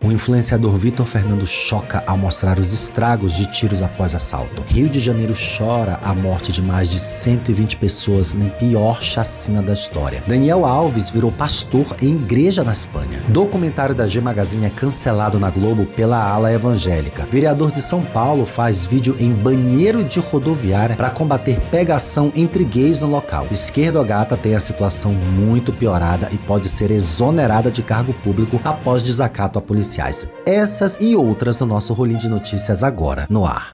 O influenciador Vitor Fernando choca ao mostrar os estragos de tiros após assalto. Rio de Janeiro chora a morte de mais de 120 pessoas na pior chacina da história. Daniel Alves virou pastor em igreja na Espanha. Documentário da G Magazine é cancelado na Globo pela ala evangélica. Vereador de São Paulo faz vídeo em banheiro de rodoviária para combater pegação entre gays no local. Esquerda Gata tem a situação muito piorada e pode ser exonerada de cargo público após desacato a policiais. Essas e outras no nosso Rolinho de Notícias agora no ar.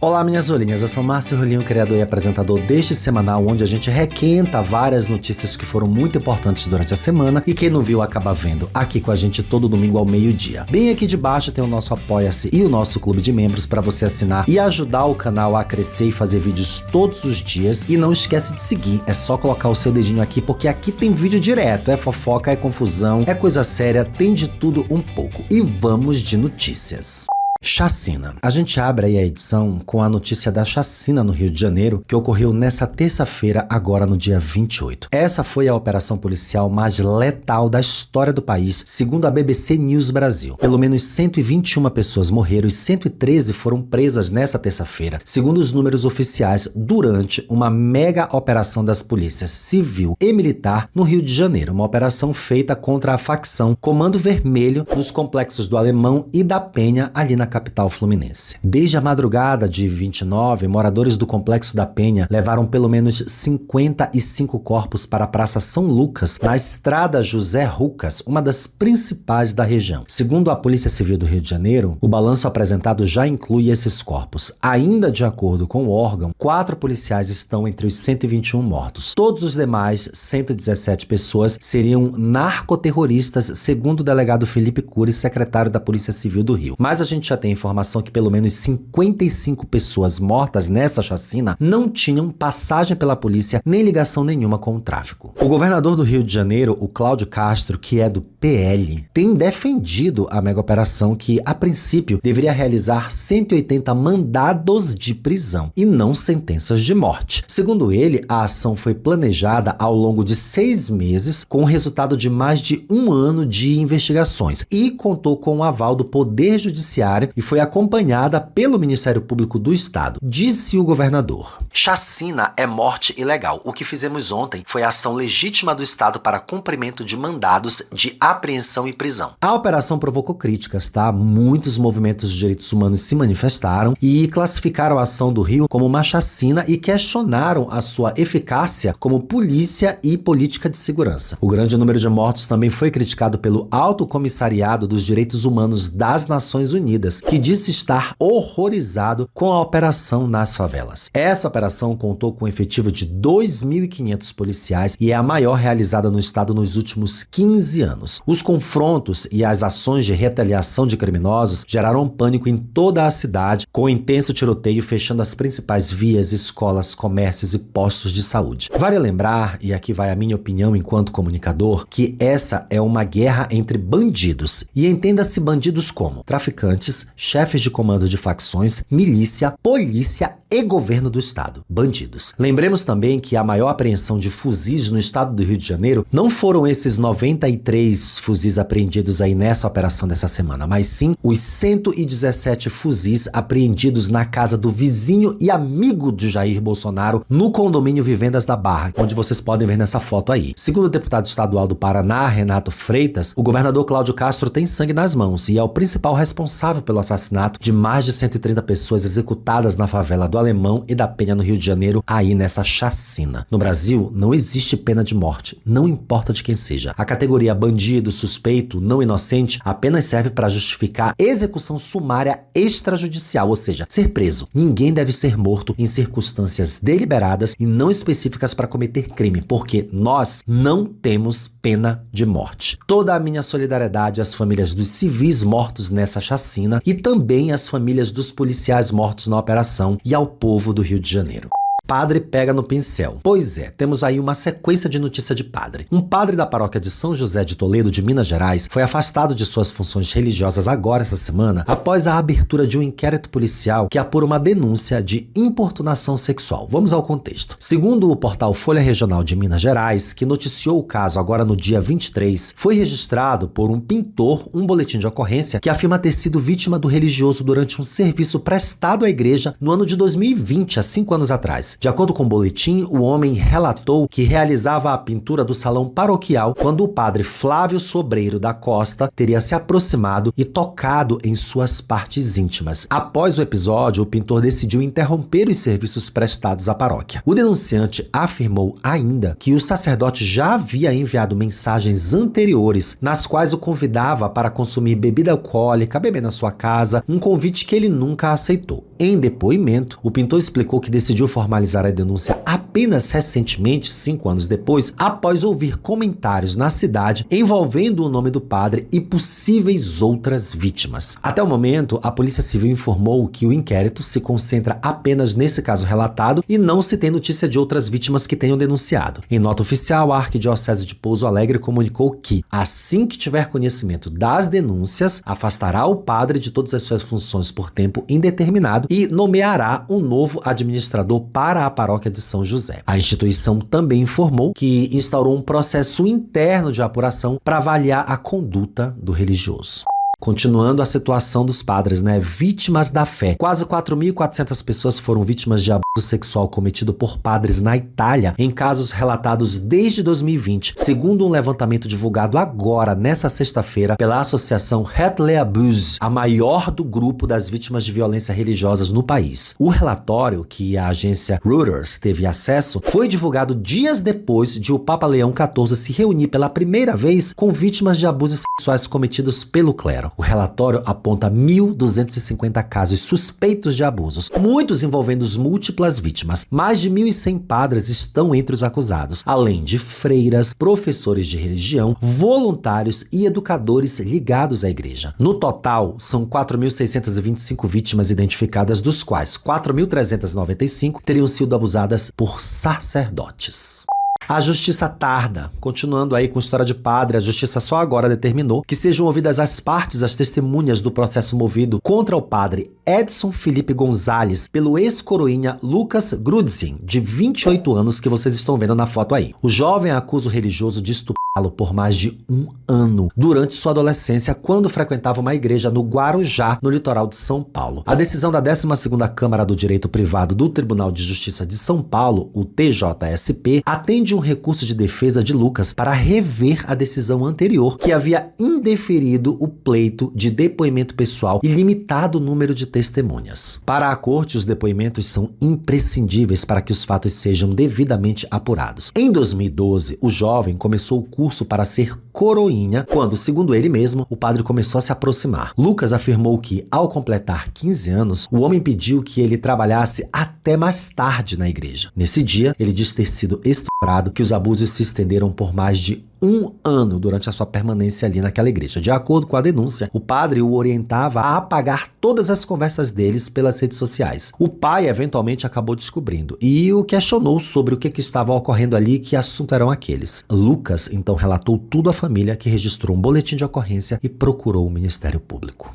Olá, minhas rolinhas, eu sou Márcio Rolinho, criador e apresentador deste semanal onde a gente requenta várias notícias que foram muito importantes durante a semana e quem não viu acaba vendo aqui com a gente todo domingo ao meio-dia. Bem aqui de baixo tem o nosso Apoia-se e o nosso clube de membros para você assinar e ajudar o canal a crescer e fazer vídeos todos os dias. E não esquece de seguir, é só colocar o seu dedinho aqui porque aqui tem vídeo direto, é fofoca, é confusão, é coisa séria, tem de tudo um pouco. E vamos de notícias. Chacina. A gente abre aí a edição com a notícia da chacina no Rio de Janeiro, que ocorreu nessa terça-feira, agora no dia 28. Essa foi a operação policial mais letal da história do país, segundo a BBC News Brasil. Pelo menos 121 pessoas morreram e 113 foram presas nessa terça-feira, segundo os números oficiais, durante uma mega operação das polícias civil e militar no Rio de Janeiro. Uma operação feita contra a facção Comando Vermelho nos complexos do Alemão e da Penha, ali na capital fluminense. Desde a madrugada de 29, moradores do Complexo da Penha levaram pelo menos 55 corpos para a Praça São Lucas, na estrada José Rucas, uma das principais da região. Segundo a Polícia Civil do Rio de Janeiro, o balanço apresentado já inclui esses corpos. Ainda de acordo com o órgão, 4 policiais estão entre os 121 mortos. Todos os demais, 117 pessoas, seriam narcoterroristas, segundo o delegado Felipe Cury, secretário da Polícia Civil do Rio. Mas a gente já tem informação que pelo menos 55 pessoas mortas nessa chacina não tinham passagem pela polícia nem ligação nenhuma com o tráfico. O governador do Rio de Janeiro, o Cláudio Castro, que é do PL, tem defendido a mega operação que, a princípio, deveria realizar 180 mandados de prisão e não sentenças de morte. Segundo ele, a ação foi planejada ao longo de 6 meses, com o resultado de mais de 1 ano de investigações e contou com o aval do Poder Judiciário e foi acompanhada pelo Ministério Público do Estado, disse o governador. Chacina é morte ilegal. O que fizemos ontem foi a ação legítima do Estado para cumprimento de mandados de apreensão e prisão. A operação provocou críticas, tá? Muitos movimentos de direitos humanos se manifestaram e classificaram a ação do Rio como uma chacina e questionaram a sua eficácia como polícia e política de segurança. O grande número de mortos também foi criticado pelo Alto Comissariado dos Direitos Humanos das Nações Unidas, que disse estar horrorizado com a operação nas favelas. Essa operação contou com um efetivo de 2.500 policiais e é a maior realizada no estado nos últimos 15 anos. Os confrontos e as ações de retaliação de criminosos geraram pânico em toda a cidade, com intenso tiroteio fechando as principais vias, escolas, comércios e postos de saúde. Vale lembrar, e aqui vai a minha opinião enquanto comunicador, que essa é uma guerra entre bandidos, e entenda-se bandidos como traficantes, chefes de comando de facções, milícia, polícia e governo do estado. Bandidos. Lembremos também que a maior apreensão de fuzis no estado do Rio de Janeiro não foram esses 93 fuzis apreendidos aí nessa operação dessa semana, mas sim os 117 fuzis apreendidos na casa do vizinho e amigo de Jair Bolsonaro no condomínio Vivendas da Barra, onde vocês podem ver nessa foto aí. Segundo o deputado estadual do Paraná, Renato Freitas, o governador Cláudio Castro tem sangue nas mãos e é o principal responsável pelo assassinato de mais de 130 pessoas executadas na favela do Alemão e da Penha no Rio de Janeiro, aí nessa chacina. No Brasil, não existe pena de morte, não importa de quem seja. A categoria bandido, suspeito, não inocente apenas serve para justificar execução sumária extrajudicial, ou seja, ser preso. Ninguém deve ser morto em circunstâncias deliberadas e não específicas para cometer crime, porque nós não temos pena de morte. Toda a minha solidariedade às famílias dos civis mortos nessa chacina e também às famílias dos policiais mortos na operação e ao povo do Rio de Janeiro. Padre pega no pincel. Pois é, temos aí uma sequência de notícia de padre. Um padre da paróquia de São José de Toledo, de Minas Gerais, foi afastado de suas funções religiosas agora essa semana, após a abertura de um inquérito policial que apura uma denúncia de importunação sexual. Vamos ao contexto. Segundo o portal Folha Regional de Minas Gerais, que noticiou o caso agora no dia 23, foi registrado por um pintor um boletim de ocorrência que afirma ter sido vítima do religioso durante um serviço prestado à igreja no ano de 2020, há 5 anos atrás. De acordo com o boletim, o homem relatou que realizava a pintura do salão paroquial quando o padre Flávio Sobreiro da Costa teria se aproximado e tocado em suas partes íntimas. Após o episódio, o pintor decidiu interromper os serviços prestados à paróquia. O denunciante afirmou ainda que o sacerdote já havia enviado mensagens anteriores nas quais o convidava para consumir bebida alcoólica, beber na sua casa, um convite que ele nunca aceitou. Em depoimento, o pintor explicou que decidiu formalizar a denúncia apenas recentemente, 5 anos depois, após ouvir comentários na cidade envolvendo o nome do padre e possíveis outras vítimas. Até o momento, a Polícia Civil informou que o inquérito se concentra apenas nesse caso relatado e não se tem notícia de outras vítimas que tenham denunciado. Em nota oficial, a Arquidiocese de Pouso Alegre comunicou que, assim que tiver conhecimento das denúncias, afastará o padre de todas as suas funções por tempo indeterminado e nomeará um novo administrador para a paróquia de São José. A instituição também informou que instaurou um processo interno de apuração para avaliar a conduta do religioso. Continuando a situação dos padres, vítimas da fé. Quase 4.400 pessoas foram vítimas de abuso sexual cometido por padres na Itália em casos relatados desde 2020, segundo um levantamento divulgado agora, nessa sexta-feira, pela associação Het Le Abuse, a maior do grupo das vítimas de violência religiosas no país. O relatório, que a agência Reuters teve acesso, foi divulgado dias depois de o Papa Leão XIV se reunir pela primeira vez com vítimas de abusos sexuais cometidos pelo clero. O relatório aponta 1.250 casos suspeitos de abusos, muitos envolvendo múltiplas vítimas. Mais de 1.100 padres estão entre os acusados, além de freiras, professores de religião, voluntários e educadores ligados à igreja. No total, são 4.625 vítimas identificadas, dos quais 4.395 teriam sido abusadas por sacerdotes. A justiça tarda. Continuando aí com a história de padre, a justiça só agora determinou que sejam ouvidas as partes, as testemunhas do processo movido contra o padre Edson Felipe Gonzalez pelo ex-coroinha Lucas Grudzin, de 28 anos, que vocês estão vendo na foto aí. O jovem acusa o religioso de estuprá-lo por mais de 1 ano, durante sua adolescência, quando frequentava uma igreja no Guarujá, no litoral de São Paulo. A decisão da 12ª Câmara do Direito Privado do Tribunal de Justiça de São Paulo, o TJSP, atende um recurso de defesa de Lucas para rever a decisão anterior, que havia indeferido o pleito de depoimento pessoal e limitado o número de testemunhas. Para a corte, os depoimentos são imprescindíveis para que os fatos sejam devidamente apurados. Em 2012, o jovem começou o curso para ser coroinha, quando, segundo ele mesmo, o padre começou a se aproximar. Lucas afirmou que, ao completar 15 anos, o homem pediu que ele trabalhasse até mais tarde na igreja. Nesse dia, ele diz ter sido estuprado, que os abusos se estenderam por mais de 1 ano durante a sua permanência ali naquela igreja. De acordo com a denúncia, o padre o orientava a apagar todas as conversas deles pelas redes sociais. O pai eventualmente acabou descobrindo e o questionou sobre o que estava ocorrendo ali, que assunto eram aqueles. Lucas então relatou tudo à família, que registrou um boletim de ocorrência e procurou o Ministério Público.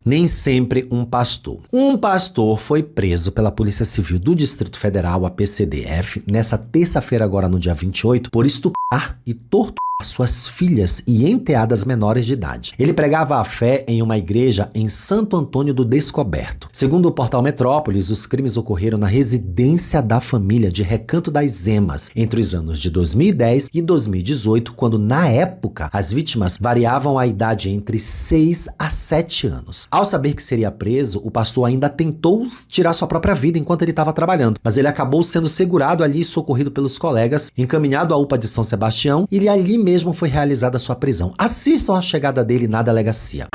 Nem sempre um pastor. Um pastor foi preso pela Polícia Civil do Distrito Federal, a PCDF, nessa terça-feira, agora no dia 28, por estuprar e torturar suas filhas e enteadas menores de idade. Ele pregava a fé em uma igreja em Santo Antônio do Descoberto. Segundo o portal Metrópolis, os crimes ocorreram na residência da família de Recanto das Emas, entre os anos de 2010 e 2018, quando, na época, as vítimas variavam a idade entre 6 a 7 anos. Ao saber que seria preso, o pastor ainda tentou tirar sua própria vida enquanto ele estava trabalhando, mas ele acabou sendo segurado ali e socorrido pelos colegas, encaminhado à UPA de São Sebastião, e ali mesmo foi realizada sua prisão. Assistam a chegada dele na delegacia.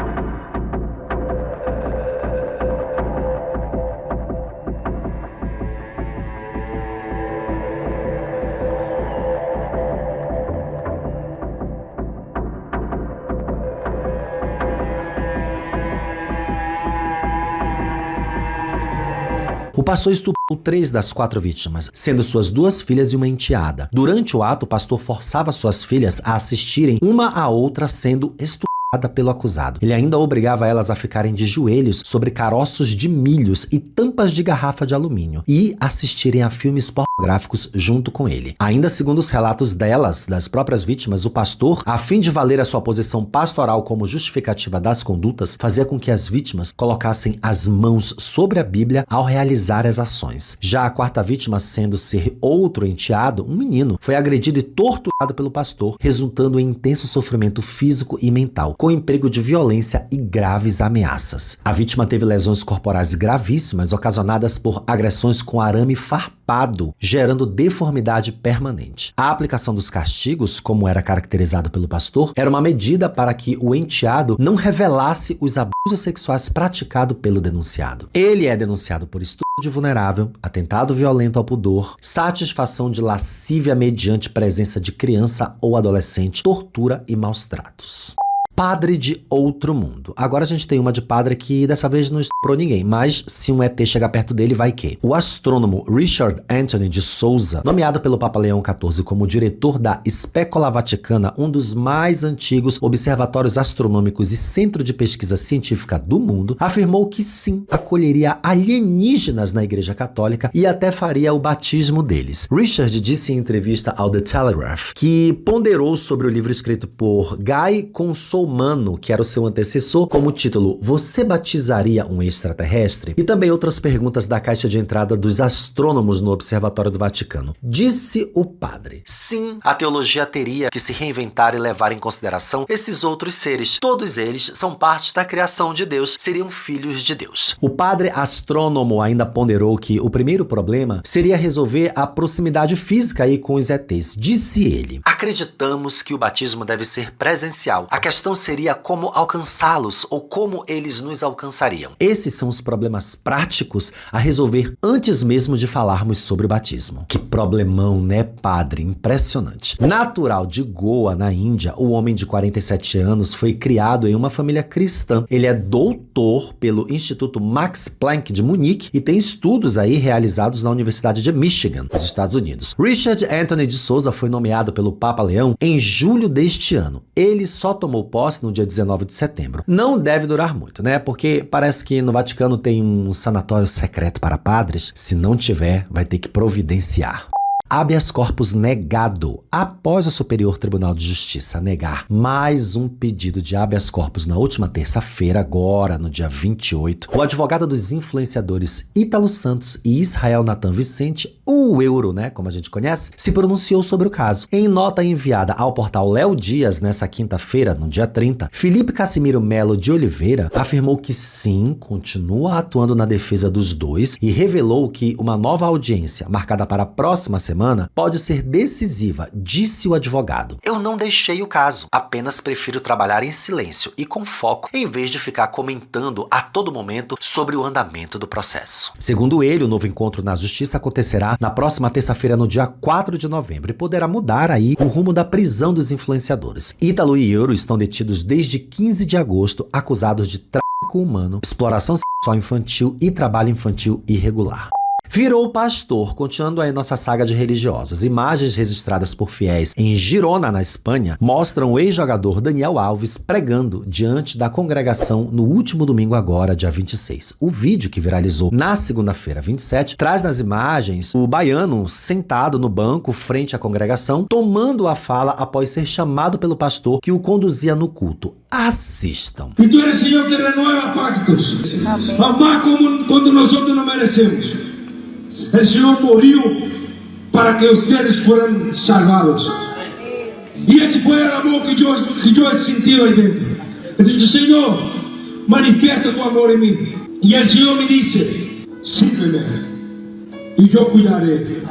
O pastor estuprador 3 das 4 vítimas, sendo suas 2 filhas e uma enteada. Durante o ato, o pastor forçava suas filhas a assistirem uma à outra sendo estupradas pelo acusado. Ele ainda obrigava elas a ficarem de joelhos sobre caroços de milhos e tampas de garrafa de alumínio e assistirem a filmes pornográficos junto com ele. Ainda segundo os relatos delas, das próprias vítimas, o pastor, a fim de valer a sua posição pastoral como justificativa das condutas, fazia com que as vítimas colocassem as mãos sobre a Bíblia ao realizar as ações. Já a 4ª vítima, sendo ser outro enteado, um menino, foi agredido e torturado pelo pastor, resultando em intenso sofrimento físico e mental, com emprego de violência e graves ameaças. A vítima teve lesões corporais gravíssimas ocasionadas por agressões com arame farpado, gerando deformidade permanente. A aplicação dos castigos, como era caracterizado pelo pastor, era uma medida para que o enteado não revelasse os abusos sexuais praticados pelo denunciado. Ele é denunciado por estupro de vulnerável, atentado violento ao pudor, satisfação de lascívia mediante presença de criança ou adolescente, tortura e maus tratos. Padre de outro mundo. Agora a gente tem uma de padre que dessa vez não estuprou ninguém, mas se um ET chegar perto dele, vai que. O astrônomo Richard Anthony de Souza, nomeado pelo Papa Leão XIV como diretor da Specola Vaticana, um dos mais antigos observatórios astronômicos e centro de pesquisa científica do mundo, afirmou que sim, acolheria alienígenas na Igreja Católica e até faria o batismo deles. Richard disse em entrevista ao The Telegraph que ponderou sobre o livro escrito por Guy Consolmano, que era o seu antecessor, como título Você batizaria um extraterrestre? E também outras perguntas da caixa de entrada dos astrônomos no Observatório do Vaticano. Disse o padre: sim, a teologia teria que se reinventar e levar em consideração esses outros seres. Todos eles são parte da criação de Deus, seriam filhos de Deus. O padre astrônomo ainda ponderou que o primeiro problema seria resolver a proximidade física aí com os ETs. Disse ele: acreditamos que o batismo deve ser presencial. A questão seria como alcançá-los ou como eles nos alcançariam. Esses são os problemas práticos a resolver antes mesmo de falarmos sobre o batismo. Que problemão, né, padre? Impressionante. Natural de Goa, na Índia, o homem de 47 anos foi criado em uma família cristã. Ele é doutor pelo Instituto Max Planck de Munique e tem estudos aí realizados na Universidade de Michigan, nos Estados Unidos. Richard Anthony de Souza foi nomeado pelo Papa Leão em julho deste ano. Ele só tomou posse no dia 19 de setembro. Não deve durar muito, né? Porque parece que no Vaticano tem um sanatório secreto para padres. Se não tiver, vai ter que providenciar. Habeas corpus negado. Após o Superior Tribunal de Justiça negar mais um pedido de habeas corpus na última terça-feira, agora no dia 28, o advogado dos influenciadores Ítalo Santos e Israel Natan Vicente, o Euro, né, como a gente conhece, se pronunciou sobre o caso. Em nota enviada ao portal Léo Dias nessa quinta-feira, no dia 30, Felipe Cassimiro Melo de Oliveira afirmou que sim, continua atuando na defesa dos dois e revelou que uma nova audiência, marcada para a próxima semana, pode ser decisiva, disse o advogado. Eu não deixei o caso, apenas prefiro trabalhar em silêncio e com foco, em vez de ficar comentando a todo momento sobre o andamento do processo. Segundo ele, o novo encontro na justiça acontecerá na próxima terça-feira, no dia 4 de novembro, e poderá mudar aí o rumo da prisão dos influenciadores. Ítalo e Euro estão detidos desde 15 de agosto, acusados de tráfico humano, exploração sexual infantil e trabalho infantil irregular. Virou pastor, continuando aí nossa saga de religiosos. Imagens registradas por fiéis em Girona, na Espanha, mostram o ex-jogador Daniel Alves pregando diante da congregação no último domingo agora, dia 26. O vídeo, que viralizou na segunda-feira, 27, traz nas imagens o baiano sentado no banco frente à congregação, tomando a fala após ser chamado pelo pastor que o conduzia no culto. Assistam. E tu eres Senhor que renueva pactos. Amar como quando nós não merecemos. El Señor murió para que ustedes fueran salvados. Y este fue el amor que yo he sentido ahí dentro. Entonces, Señor, manifiesta tu amor en mí. Y el Señor me dice, sígueme y yo cuidaré.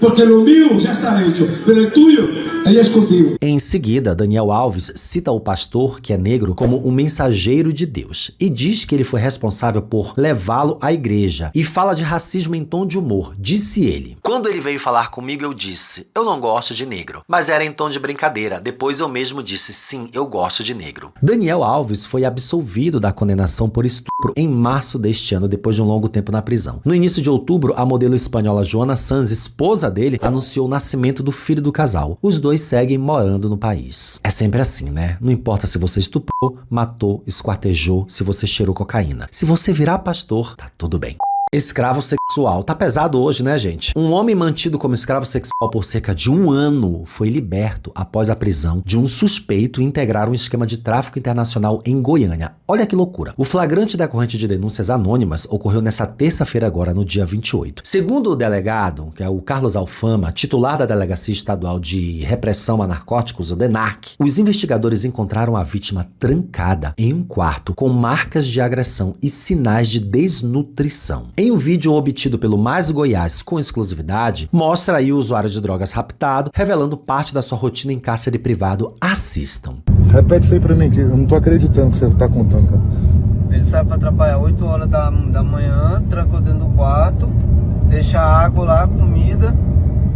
porque lo mío ya está hecho, pero el tuyo ahí es contigo. Em seguida, Daniel Alves cita o pastor, que é negro, como um mensageiro de Deus e diz que ele foi responsável por levá-lo à igreja e fala de racismo em tom de humor. Disse ele: "Quando ele veio falar comigo, eu disse, eu não gosto de negro, mas era em tom de brincadeira. Depois eu mesmo disse, sim, eu gosto de negro." Daniel Alves foi absolvido da condenação por estupro em março deste ano, depois de um longo tempo na prisão. No início de outubro, a modelo espanhola Joana Sanz, esposa dele, anunciou o nascimento do filho do casal. Os dois seguem morando no país. É sempre assim, né? Não importa se você estuprou, matou, esquartejou, se você cheirou cocaína. Se você virar pastor, tá tudo bem. Escravo sexual. Tá pesado hoje, né, gente? Um homem mantido como escravo sexual por cerca de 1 ano foi liberto após a prisão de um suspeito em integrar um esquema de tráfico internacional em Goiânia. Olha que loucura. O flagrante decorrente de denúncias anônimas ocorreu nessa terça-feira agora, no dia 28. Segundo o delegado, que é o Carlos Alfama, titular da Delegacia Estadual de Repressão a Narcóticos, o DENARC, os investigadores encontraram a vítima trancada em um quarto com marcas de agressão e sinais de desnutrição. Em um vídeo obtido pelo Mais Goiás com exclusividade, mostra aí o usuário de drogas raptado, revelando parte da sua rotina em cárcere privado. Assistam. Repete isso aí pra mim, que eu não tô acreditando que você tá contando, cara. Ele sai pra trabalhar 8 horas da manhã, trancou dentro do quarto, deixa água lá, comida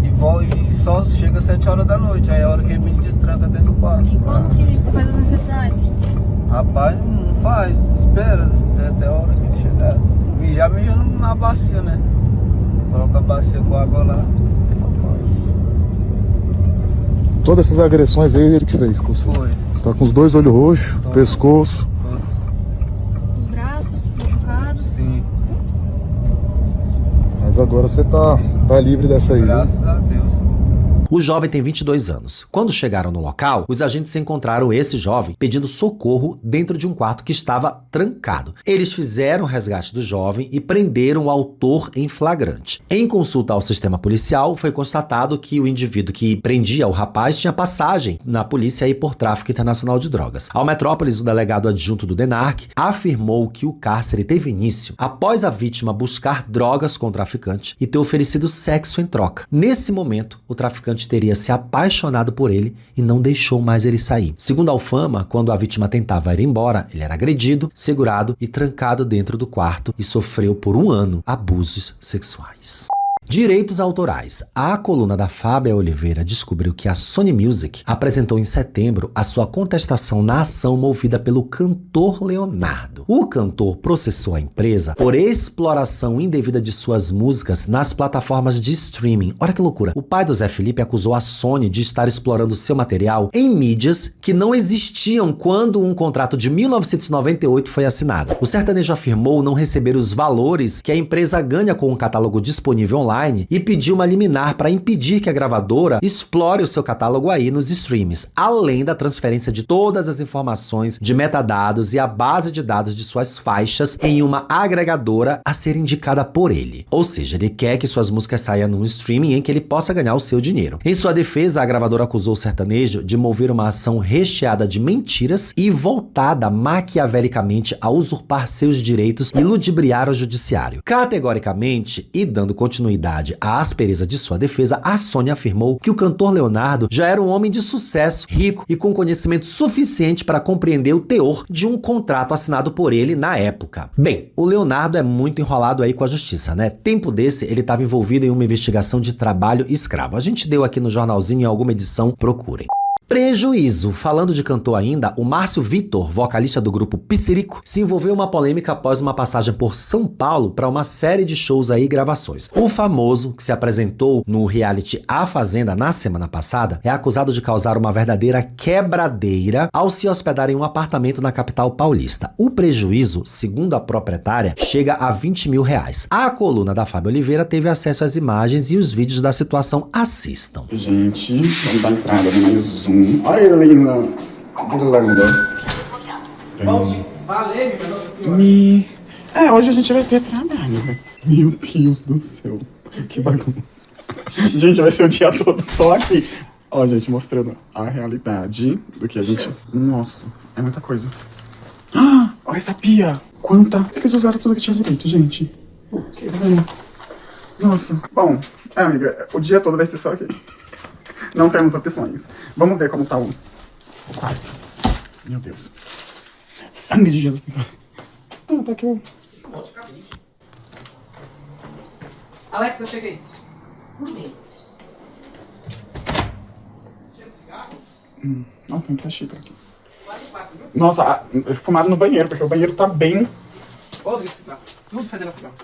e só chega às 7 horas da noite. Aí é a hora que ele me destranca dentro do quarto. E como que você faz as necessidades? Rapaz, não faz, espera até a hora que ele chegar. Já mijando na bacia, né? Coloca a bacia com água lá. Rapaz. Todas essas agressões aí ele que fez com você. Foi. Você tá com os 2 olhos roxos, Tô. pescoço. Os braços machucados? Sim. Mas agora você tá livre dessa aí, Graças viu? a Deus. O jovem tem 22 anos. Quando chegaram no local, os agentes encontraram esse jovem pedindo socorro dentro de um quarto que estava trancado. Eles fizeram o resgate do jovem e prenderam o autor em flagrante. Em consulta ao sistema policial, foi constatado que o indivíduo que prendia o rapaz tinha passagem na polícia aí por tráfico internacional de drogas. Ao Metrópolis, o delegado adjunto do DENARC afirmou que o cárcere teve início após a vítima buscar drogas com o traficante e ter oferecido sexo em troca. Nesse momento, o traficante teria se apaixonado por ele e não deixou mais ele sair. Segundo a Alfama, quando a vítima tentava ir embora, ele era agredido, segurado e trancado dentro do quarto e sofreu por 1 ano abusos sexuais. Direitos autorais. A coluna da Fábia Oliveira descobriu que a Sony Music apresentou em setembro a sua contestação na ação movida pelo cantor Leonardo. O cantor processou a empresa por exploração indevida de suas músicas nas plataformas de streaming. Olha que loucura. O pai do Zé Felipe acusou a Sony de estar explorando seu material em mídias que não existiam quando um contrato de 1998 foi assinado. O sertanejo afirmou não receber os valores que a empresa ganha com o catálogo disponível online e pediu uma liminar para impedir que a gravadora explore o seu catálogo aí nos streams, além da transferência de todas as informações de metadados e a base de dados de suas faixas em uma agregadora a ser indicada por ele. Ou seja, ele quer que suas músicas saiam num streaming em que ele possa ganhar o seu dinheiro. Em sua defesa, a gravadora acusou o sertanejo de mover uma ação recheada de mentiras e voltada maquiavelicamente a usurpar seus direitos e ludibriar o judiciário. Categoricamente, e dando continuidade à aspereza de sua defesa, a Sony afirmou que o cantor Leonardo já era um homem de sucesso, rico e com conhecimento suficiente para compreender o teor de um contrato assinado por ele na época. Bem, o Leonardo é muito enrolado aí com a justiça, né? Tempo desse, ele estava envolvido em uma investigação de trabalho escravo. A gente deu aqui no jornalzinho em alguma edição, procurem. Prejuízo. Falando de cantor ainda, o Márcio Vitor, vocalista do grupo Pissirico, se envolveu em uma polêmica após uma passagem por São Paulo para uma série de shows aí e gravações. O famoso, que se apresentou no reality A Fazenda na semana passada, é acusado de causar uma verdadeira quebradeira ao se hospedar em um apartamento na capital paulista. O prejuízo, segundo a proprietária, chega a R$20 mil. A coluna da Fábia Oliveira teve acesso às imagens e os vídeos da situação. Assistam. Gente, vamos dar entrada em mais um. Olha, linda. Que linda. Falei, nossa senhora. Hoje a gente vai ter trabalho, velho. Meu Deus do céu. Que bagunça. Gente, vai ser o dia todo só aqui. Ó, gente, mostrando a realidade do que a gente... Nossa, é muita coisa. Ah, olha essa pia. Quanta... Eles usaram tudo que tinha direito, gente. Nossa. Bom, É, amiga, o dia todo vai ser só aqui. Não temos opções. Vamos ver como tá o quarto. Meu Deus. Sangue de Jesus. Ah, tá aqui o... Alexa, cheguei. Nossa, tem muita xícara aqui. Nossa, fumado no banheiro, porque o banheiro tá bem... Outro cigarro. Tudo fedendo cigarro.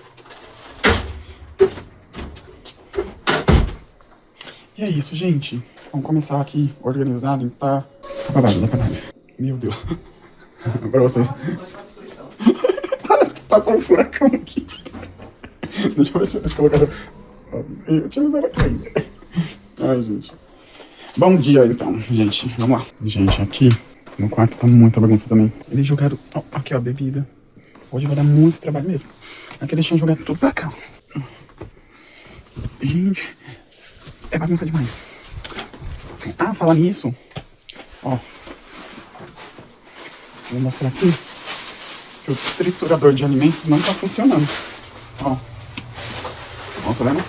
E é isso, gente. Vamos começar aqui, organizar, limpar. Dá pra nada. Meu Deus. Pra vocês. Parece que passou um furacão aqui. Deixa eu ver se eles colocaram... Utilizaram aqui ainda. Ai, gente. Bom dia, então, gente. Vamos lá. Gente, aqui no quarto tá muita bagunça também. Eles jogaram... Oh, aqui, ó, bebida. Hoje vai dar muito trabalho mesmo. Aqui eles tinham jogado tudo pra cá. Gente, é bagunça demais. Ah, falar nisso. Ó. Vou mostrar aqui que o triturador de alimentos não tá funcionando. Ó. Ó, tá vendo?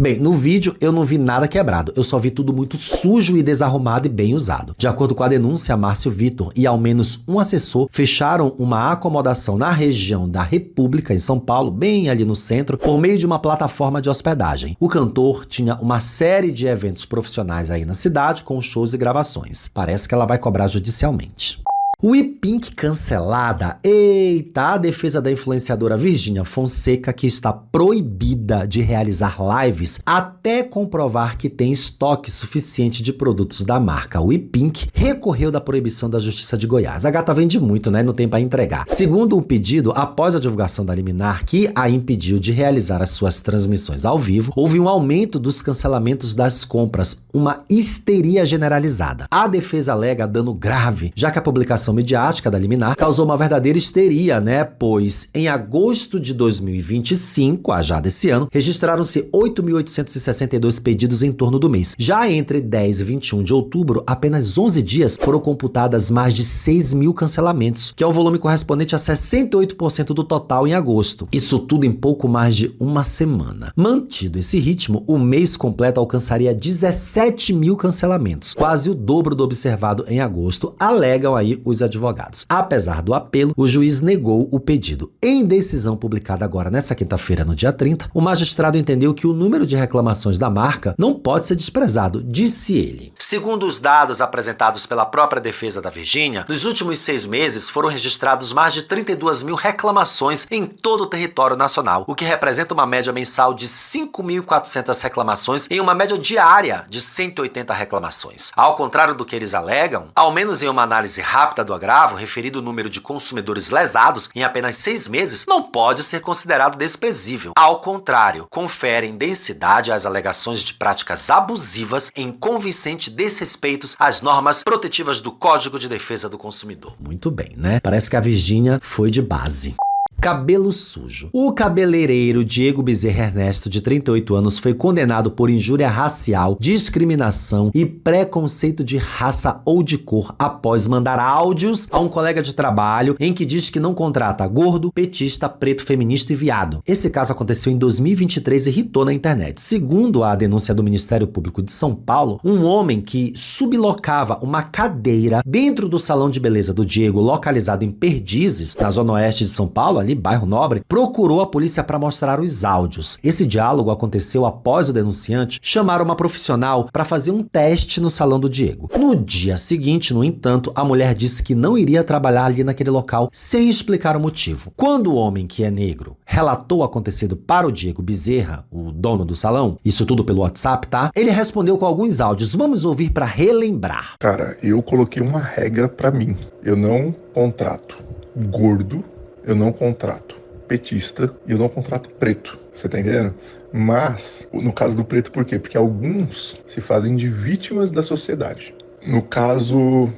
Bem, no vídeo eu não vi nada quebrado, eu só vi tudo muito sujo e desarrumado e bem usado. De acordo com a denúncia, Márcio Vitor e ao menos um assessor fecharam uma acomodação na região da República, em São Paulo, bem ali no centro, por meio de uma plataforma de hospedagem. O cantor tinha uma série de eventos profissionais aí na cidade, com shows e gravações. Parece que ela vai cobrar judicialmente. O E-Pink cancelada. Eita, a defesa da influenciadora Virgínia Fonseca, que está proibida de realizar lives até comprovar que tem estoque suficiente de produtos da marca. O E-Pink recorreu da proibição da Justiça de Goiás. A gata vende muito, né? Não tem para entregar. Segundo o pedido, após a divulgação da liminar que a impediu de realizar as suas transmissões ao vivo, houve um aumento dos cancelamentos das compras, uma histeria generalizada. A defesa alega dano grave, já que a publicação midiática da liminar causou uma verdadeira histeria, né? Pois em agosto de 2025, já desse ano, registraram-se 8.862 pedidos em torno do mês. Já entre 10 e 21 de outubro, apenas 11 dias foram computadas mais de 6 mil cancelamentos, que é um volume correspondente a 68% do total em agosto. Isso tudo em pouco mais de uma semana. Mantido esse ritmo, o mês completo alcançaria 17 mil cancelamentos, quase o dobro do observado em agosto, alegam aí os advogados. Apesar do apelo, o juiz negou o pedido. Em decisão publicada agora nessa quinta-feira, no dia 30, o magistrado entendeu que o número de reclamações da marca não pode ser desprezado, disse ele. Segundo os dados apresentados pela própria defesa da Virgínia, nos últimos 6 meses foram registrados mais de 32 mil reclamações em todo o território nacional, o que representa uma média mensal de 5.400 reclamações em uma média diária de 180 reclamações. Ao contrário do que eles alegam, ao menos em uma análise rápida do agravo, referido o número de consumidores lesados em apenas 6 meses, não pode ser considerado desprezível. Ao contrário, conferem densidade às alegações de práticas abusivas em convincente desrespeitos às normas protetivas do Código de Defesa do Consumidor. Muito bem, né? Parece que a Virgínia foi de base. Cabelo sujo. O cabeleireiro Diego Bezerra Ernesto, de 38 anos, foi condenado por injúria racial, discriminação e preconceito de raça ou de cor após mandar áudios a um colega de trabalho em que diz que não contrata gordo, petista, preto, feminista e viado. Esse caso aconteceu em 2023 e irritou na internet. Segundo a denúncia do Ministério Público de São Paulo, um homem que sublocava uma cadeira dentro do salão de beleza do Diego, localizado em Perdizes, na zona oeste de São Paulo, ali bairro Nobre, procurou a polícia para mostrar os áudios. Esse diálogo aconteceu após o denunciante chamar uma profissional para fazer um teste no salão do Diego. No dia seguinte, no entanto, a mulher disse que não iria trabalhar ali naquele local sem explicar o motivo. Quando o homem, que é negro, relatou o acontecido para o Diego Bezerra, o dono do salão, isso tudo pelo WhatsApp, tá? Ele respondeu com alguns áudios. Vamos ouvir para relembrar. Cara, eu coloquei uma regra para mim. Eu não contrato gordo, eu não contrato petista e eu não contrato preto. Você tá entendendo? Mas, no caso do preto, por quê? Porque alguns se fazem de vítimas da sociedade. No caso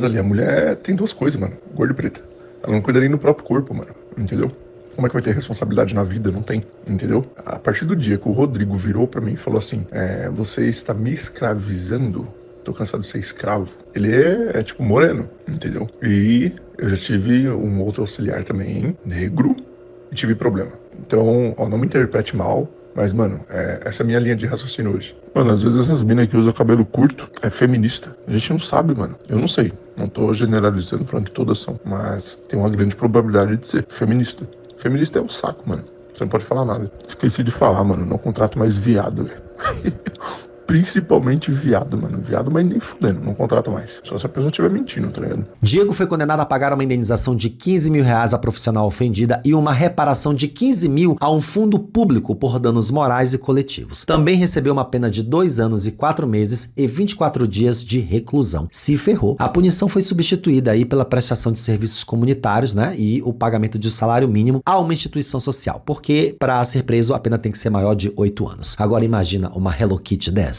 ali, a mulher tem 2 coisas, mano. Gordo e preta. Ela não cuida nem do próprio corpo, mano. Entendeu? Como é que vai ter responsabilidade na vida? Não tem, entendeu? A partir do dia que o Rodrigo virou pra mim e falou assim, você está me escravizando, tô cansado de ser escravo. Ele é tipo moreno, entendeu? E eu já tive um outro auxiliar também, negro, e tive problema. Então, ó, não me interprete mal, mas, mano, essa é a minha linha de raciocínio hoje. Mano, às vezes essas minas que usam cabelo curto é feminista. A gente não sabe, mano. Eu não sei. Não tô generalizando, falando que todas são. Mas tem uma grande probabilidade de ser feminista. Feminista é o saco, mano. Você não pode falar nada. Esqueci de falar, mano. Não contrato mais viado, velho. Principalmente viado, mano. Viado, mas nem fudendo, não contrata mais. Só se a pessoa estiver mentindo, tá ligado? Diego foi condenado a pagar uma indenização de 15 mil reais à profissional ofendida e uma reparação de 15 mil a um fundo público por danos morais e coletivos. Também recebeu uma pena de 2 anos e 4 meses e 24 dias de reclusão. Se ferrou. A punição foi substituída aí pela prestação de serviços comunitários, né? E o pagamento de salário mínimo a uma instituição social. Porque para ser preso a pena tem que ser maior de 8 anos. Agora imagina uma Hello Kitty dessas.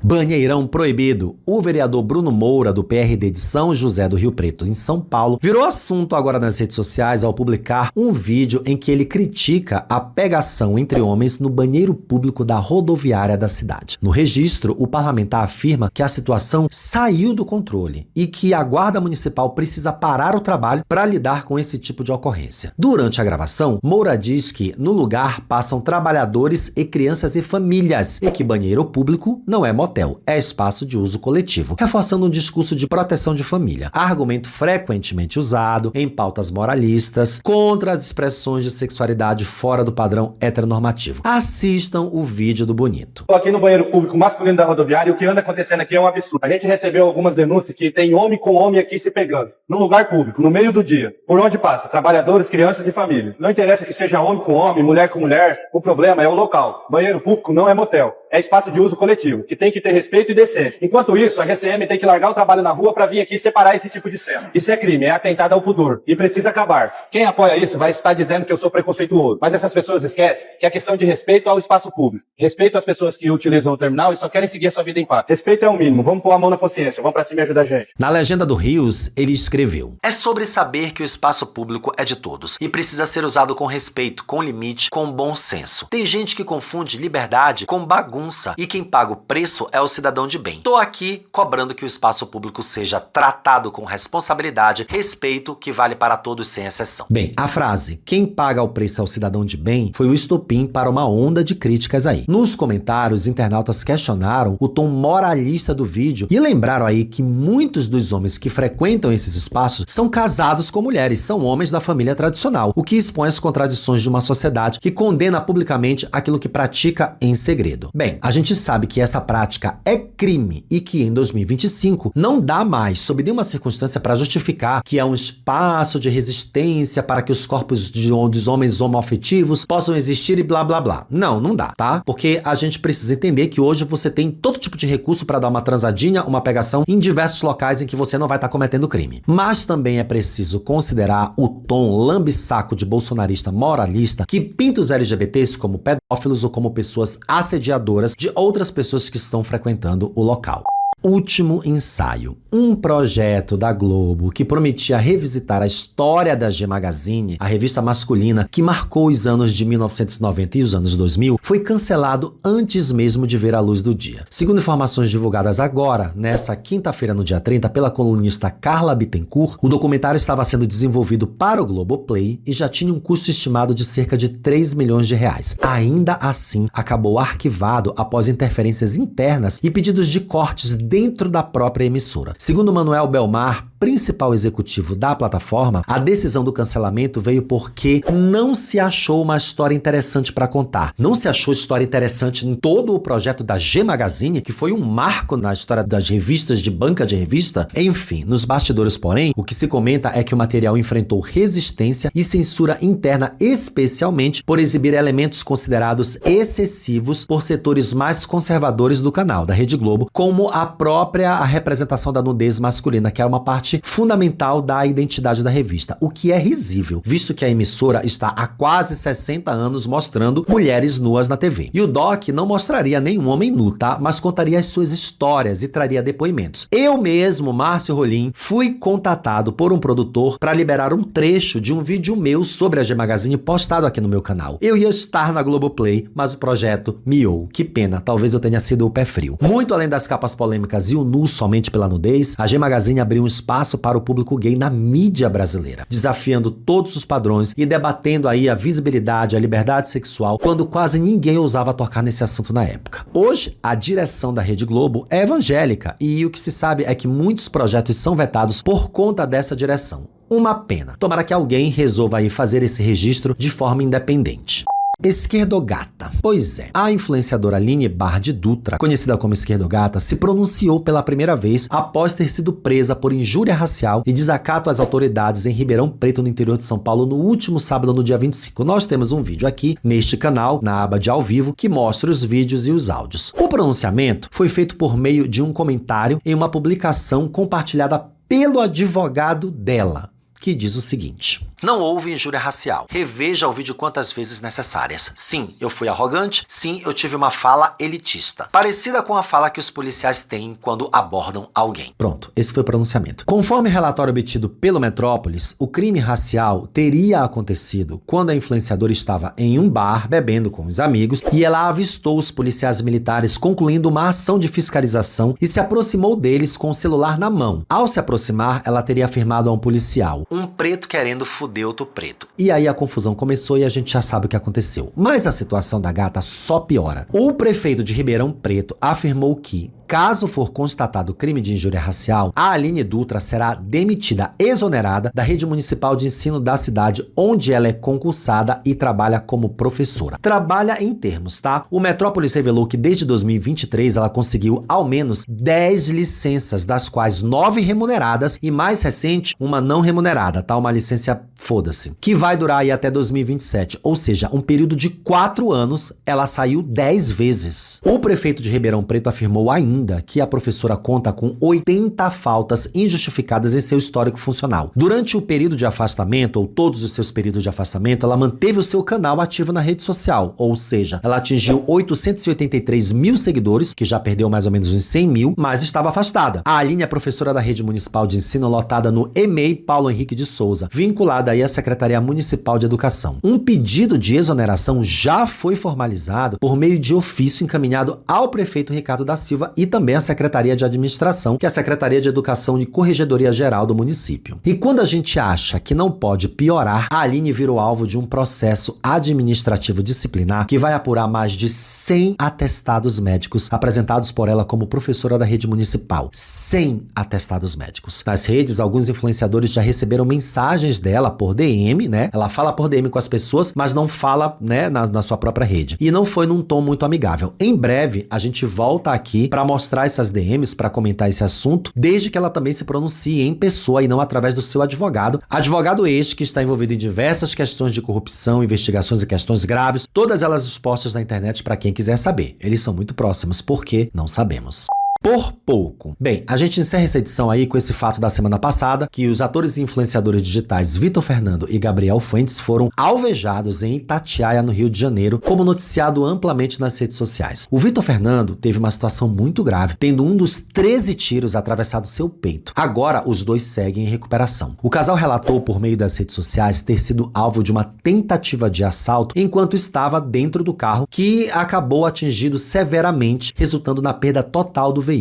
Banheirão proibido. O vereador Bruno Moura, do PRD de São José do Rio Preto, em São Paulo, virou assunto agora nas redes sociais ao publicar um vídeo em que ele critica a pegação entre homens no banheiro público da rodoviária da cidade. No registro, o parlamentar afirma que a situação saiu do controle e que a Guarda Municipal precisa parar o trabalho para lidar com esse tipo de ocorrência. Durante a gravação, Moura diz que no lugar passam trabalhadores e crianças e famílias e que banheiro público não é motel, é espaço de uso coletivo, reforçando um discurso de proteção de família, argumento frequentemente usado em pautas moralistas contra as expressões de sexualidade fora do padrão heteronormativo. Assistam o vídeo do bonito. Estou aqui no banheiro público masculino da rodoviária e o que anda acontecendo aqui é um absurdo. A gente recebeu algumas denúncias que tem homem com homem aqui se pegando, num lugar público, no meio do dia, por onde passa, trabalhadores, crianças e família. Não interessa que seja homem com homem, mulher com mulher, o problema é o local. Banheiro público não é motel, é espaço de uso coletivo, que tem que ter respeito e decência. Enquanto isso, a GCM tem que largar o trabalho na rua para vir aqui separar esse tipo de cena. Isso é crime, é atentado ao pudor e precisa acabar. Quem apoia isso vai estar dizendo que eu sou preconceituoso, mas essas pessoas esquecem que é questão de respeito ao espaço público, respeito às pessoas que utilizam o terminal e só querem seguir a sua vida em paz. Respeito é o mínimo, vamos pôr a mão na consciência, vamos pra cima e ajudar a gente. Na legenda do Rios, ele escreveu: é sobre saber que o espaço público é de todos e precisa ser usado com respeito, com limite, com bom senso. Tem gente que confunde liberdade com bagunça e quem paga o preço é o cidadão de bem. Tô aqui cobrando que o espaço público seja tratado com responsabilidade, respeito, que vale para todos sem exceção. Bem, a frase "quem paga o preço é o cidadão de bem" foi o estopim para uma onda de críticas aí. Nos comentários, internautas questionaram o tom moralista do vídeo e lembraram aí que muitos dos homens que frequentam esses espaços são casados com mulheres, são homens da família tradicional, o que expõe as contradições de uma sociedade que condena publicamente aquilo que pratica em segredo. Bem, a gente sabe que essa prática é crime e que em 2025 não dá mais, sob nenhuma circunstância, para justificar que é um espaço de resistência para que os corpos dos homens homoafetivos possam existir e blá blá blá. Não dá, tá? Porque a gente precisa entender que hoje você tem todo tipo de recurso para dar uma transadinha, uma pegação em diversos locais em que você não vai estar cometendo crime. Mas também é preciso considerar o tom lambe-saco de bolsonarista moralista que pinta os LGBTs como pedófilos ou como pessoas assediadoras de outras pessoas que estão frequentando o local. Último Ensaio, um projeto da Globo que prometia revisitar a história da G Magazine, a revista masculina que marcou os anos de 1990 e os anos 2000, foi cancelado antes mesmo de ver a luz do dia. Segundo informações divulgadas agora, nessa quinta-feira, no dia 30, pela colunista Carla Bittencourt, o documentário estava sendo desenvolvido para o Globoplay e já tinha um custo estimado de cerca de 3 milhões de reais. Ainda assim, acabou arquivado após interferências internas e pedidos de cortes dentro da própria emissora. Segundo Manuel Belmar, principal executivo da plataforma, a decisão do cancelamento veio porque não se achou uma história interessante para contar. Não se achou história interessante em todo o projeto da G Magazine, que foi um marco na história das revistas de banca de revista. Enfim, nos bastidores, porém, o que se comenta é que o material enfrentou resistência e censura interna, especialmente por exibir elementos considerados excessivos por setores mais conservadores do canal, da Rede Globo, como a representação da nudez masculina, que era uma parte fundamental da identidade da revista, o que é risível, visto que a emissora está há quase 60 anos mostrando mulheres nuas na TV. E o doc não mostraria nenhum homem nu, tá? Mas contaria as suas histórias e traria depoimentos. Eu mesmo, Márcio Rolim, fui contatado por um produtor para liberar um trecho de um vídeo meu sobre a G Magazine postado aqui no meu canal. Eu ia estar na Globoplay, mas o projeto miou. Que pena, talvez eu tenha sido o pé frio. Muito além das capas polêmicas e o nu somente pela nudez, a G Magazine abriu um espaço espaço para o público gay na mídia brasileira, desafiando todos os padrões e debatendo aí a visibilidade, a liberdade sexual, quando quase ninguém ousava tocar nesse assunto na época. Hoje, a direção da Rede Globo é evangélica e o que se sabe é que muitos projetos são vetados por conta dessa direção. Uma pena. Tomara que alguém resolva aí fazer esse registro de forma independente. Esquerdogata. Pois é, a influenciadora Aline Bardi Dutra, conhecida como Esquerdogata, se pronunciou pela primeira vez após ter sido presa por injúria racial e desacato às autoridades em Ribeirão Preto, no interior de São Paulo, no último sábado, no dia 25. Nós temos um vídeo aqui neste canal, na aba de ao vivo, que mostra os vídeos e os áudios. O pronunciamento foi feito por meio de um comentário em uma publicação compartilhada pelo advogado dela, que diz o seguinte: não houve injúria racial. Reveja o vídeo quantas vezes necessárias. Sim, eu fui arrogante. Sim, eu tive uma fala elitista, parecida com a fala que os policiais têm quando abordam alguém. Pronto, esse foi o pronunciamento. Conforme relatório obtido pelo Metrópolis, o crime racial teria acontecido quando a influenciadora estava em um bar bebendo com os amigos e ela avistou os policiais militares concluindo uma ação de fiscalização e se aproximou deles com o celular na mão. Ao se aproximar, ela teria afirmado a um policial: um preto querendo fuder outro preto. E aí a confusão começou e a gente já sabe o que aconteceu. Mas a situação da gata só piora. O prefeito de Ribeirão Preto afirmou que, caso for constatado crime de injúria racial, a Aline Dutra será demitida, exonerada da rede municipal de ensino da cidade, onde ela é concursada e trabalha como professora. Trabalha em termos, tá? O Metrópolis revelou que desde 2023 ela conseguiu ao menos 10 licenças, das quais 9 remuneradas e, mais recente, uma não remunerada, tá? Uma licença foda-se, que vai durar aí até 2027, ou seja, um período de 4 anos. Ela saiu 10 vezes. O prefeito de Ribeirão Preto afirmou ainda que a professora conta com 80 faltas injustificadas em seu histórico funcional. Durante o período de afastamento, ou todos os seus períodos de afastamento, ela manteve o seu canal ativo na rede social, ou seja, ela atingiu 883 mil seguidores, que já perdeu mais ou menos uns 100 mil, mas estava afastada. A Aline é professora da rede municipal de ensino lotada no EMEI Paulo Henrique de Souza, vinculada aí à Secretaria Municipal de Educação. Um pedido de exoneração já foi formalizado por meio de ofício encaminhado ao prefeito Ricardo da Silva e também à Secretaria de Administração, que é a Secretaria de Educação e Corregedoria Geral do município. E quando a gente acha que não pode piorar, a Aline virou alvo de um processo administrativo disciplinar que vai apurar mais de 100 atestados médicos apresentados por ela como professora da rede municipal. 100 atestados médicos. Nas redes, alguns influenciadores já receberam mensagens dela por DM, né? Ela fala por DM com as pessoas, mas não fala, né, na sua própria rede. E não foi num tom muito amigável. Em breve, a gente volta aqui para mostrar essas DMs, para comentar esse assunto, desde que ela também se pronuncie em pessoa e não através do seu advogado. Advogado este que está envolvido em diversas questões de corrupção, investigações e questões graves, todas elas expostas na internet para quem quiser saber. Eles são muito próximos, porque não sabemos. Por pouco. Bem, a gente encerra essa edição aí com esse fato da semana passada, que os atores e influenciadores digitais Vitor Fernando e Gabriel Fuentes foram alvejados em Itatiaia, no Rio de Janeiro, como noticiado amplamente nas redes sociais. O Vitor Fernando teve uma situação muito grave, tendo um dos 13 tiros atravessado seu peito. Agora, os dois seguem em recuperação. O casal relatou por meio das redes sociais ter sido alvo de uma tentativa de assalto enquanto estava dentro do carro, que acabou atingido severamente, resultando na perda total do veículo.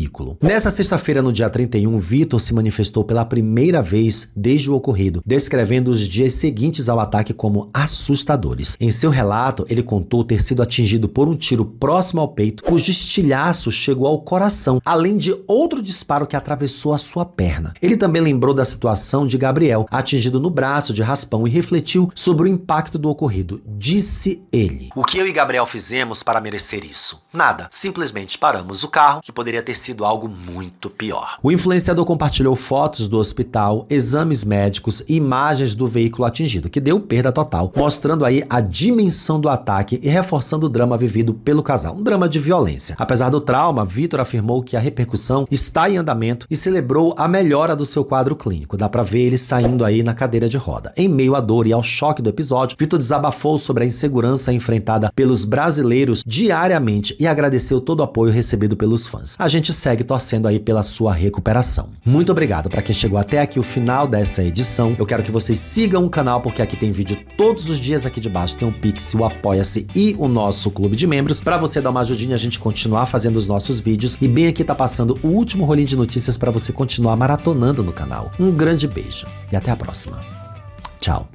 Nessa sexta-feira, no dia 31, Vitor se manifestou pela primeira vez desde o ocorrido, descrevendo os dias seguintes ao ataque como assustadores. Em seu relato, ele contou ter sido atingido por um tiro próximo ao peito, cujo estilhaço chegou ao coração, além de outro disparo que atravessou a sua perna. Ele também lembrou da situação de Gabriel, atingido no braço de raspão, e refletiu sobre o impacto do ocorrido. Disse ele: "O que eu e Gabriel fizemos para merecer isso? Nada. Simplesmente paramos o carro, que poderia ter sido algo muito pior." O influenciador compartilhou fotos do hospital, exames médicos e imagens do veículo atingido, que deu perda total, mostrando aí a dimensão do ataque e reforçando o drama vivido pelo casal, um drama de violência. Apesar do trauma, Vitor afirmou que a repercussão está em andamento e celebrou a melhora do seu quadro clínico. Dá pra ver ele saindo aí na cadeira de roda. Em meio à dor e ao choque do episódio, Vitor desabafou sobre a insegurança enfrentada pelos brasileiros diariamente e agradeceu todo o apoio recebido pelos fãs. A gente segue torcendo aí pela sua recuperação. Muito obrigado para quem chegou até aqui o final dessa edição. Eu quero que vocês sigam o canal, porque aqui tem vídeo todos os dias. Aqui de baixo tem o Pix, o Apoia-se e o nosso clube de membros, para você dar uma ajudinha a gente continuar fazendo os nossos vídeos. E bem aqui tá passando o último rolinho de notícias para você continuar maratonando no canal. Um grande beijo e até a próxima. Tchau.